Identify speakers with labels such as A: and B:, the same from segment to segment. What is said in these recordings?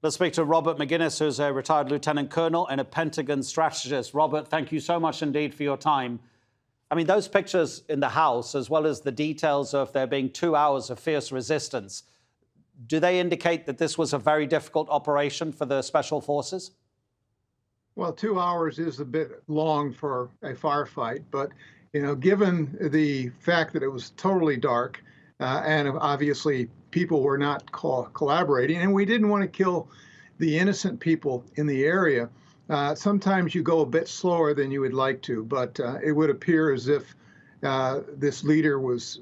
A: Let's speak to Robert Maginnis, who's a retired lieutenant colonel and a Pentagon strategist. Robert, thank you so much indeed for your time. I mean, those pictures in the house, as well as the details of there being 2 hours of fierce resistance, do they indicate that this was a very difficult operation for the special forces?
B: Well, 2 hours is a bit long for a firefight, but given the fact that it was totally dark, and obviously people were not collaborating, and we didn't want to kill the innocent people in the area. Sometimes you go a bit slower than you would like to, but it would appear as if this leader was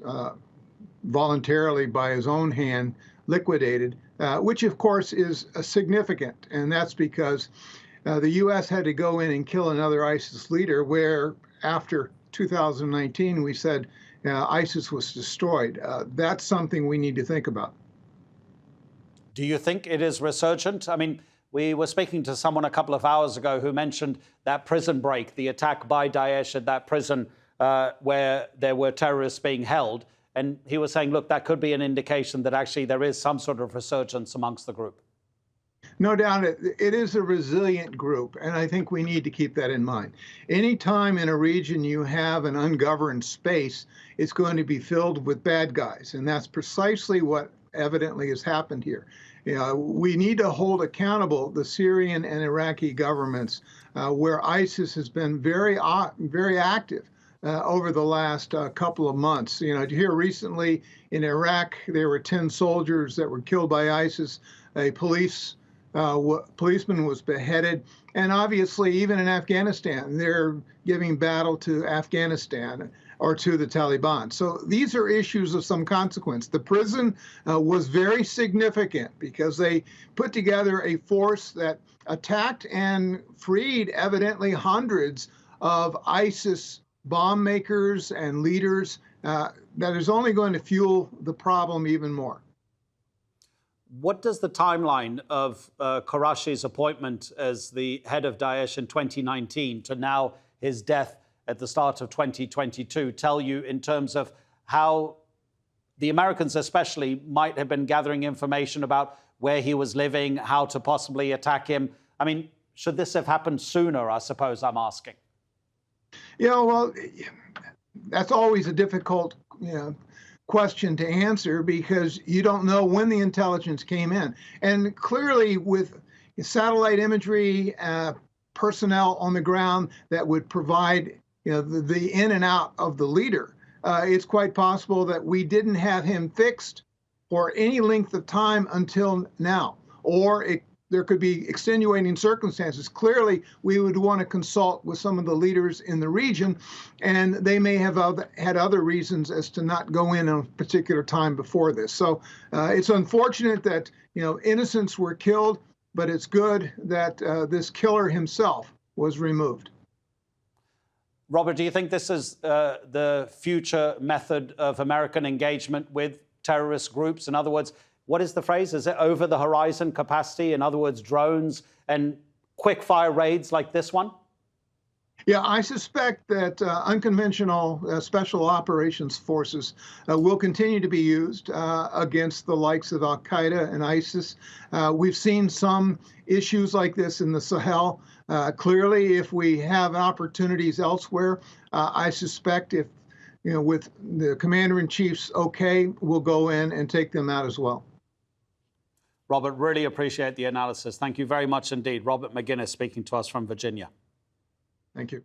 B: voluntarily, by his own hand, liquidated, which of course is significant, and that's because the U.S. had to go in and kill another ISIS leader, where after 2019 we said ISIS was destroyed. That's something we need to think about.
A: Do you think it is resurgent? I mean, we were speaking to someone a couple of hours ago who mentioned that prison break, the attack by Daesh at that prison where there were terrorists being held. And he was saying, look, that could be an indication that actually there is some sort of resurgence amongst the group.
B: No doubt it is a resilient group, and I think we need to keep that in mind. Anytime in a region you have an ungoverned space, it's going to be filled with bad guys, and that's precisely what evidently has happened here. We need to hold accountable the Syrian and Iraqi governments, where ISIS has been very active over the last couple of months. Here recently in Iraq, there were 10 soldiers that were killed by ISIS. A policeman was beheaded. And obviously, even in Afghanistan, they're giving battle to Afghanistan or to the Taliban. So these are issues of some consequence. The prison was very significant because they put together a force that attacked and freed evidently hundreds of ISIS bomb makers and leaders. That is only going to fuel the problem even more.
A: What does the timeline of Qurashi's appointment as the head of Daesh in 2019 to now his death at the start of 2022 tell you in terms of how the Americans especially might have been gathering information about where he was living, how to possibly attack him? I mean, should this have happened sooner, I suppose I'm asking?
B: Yeah, well, that's always a difficult question to answer because you don't know when the intelligence came in. And clearly with satellite imagery, personnel on the ground that would provide the in and out of the leader, it's quite possible that we didn't have him fixed for any length of time until now, or there could be extenuating circumstances. Clearly, we would want to consult with some of the leaders in the region, and they may have had other reasons as to not go in a particular time before this. So it's unfortunate that innocents were killed, but it's good that this killer himself was removed.
A: Robert, do you think this is the future method of American engagement with terrorist groups? In other words, what is the phrase? Is it over-the-horizon capacity? In other words, drones and quick-fire raids like this one?
B: Yeah, I suspect that unconventional special operations forces will continue to be used against the likes of Al-Qaeda and ISIS. We've seen some issues like this in the Sahel. Clearly, if we have opportunities elsewhere, I suspect if, with the commander-in-chief's okay, we'll go in and take them out as well.
A: Robert, really appreciate the analysis. Thank you very much indeed. Robert Maginnis speaking to us from Virginia.
B: Thank you.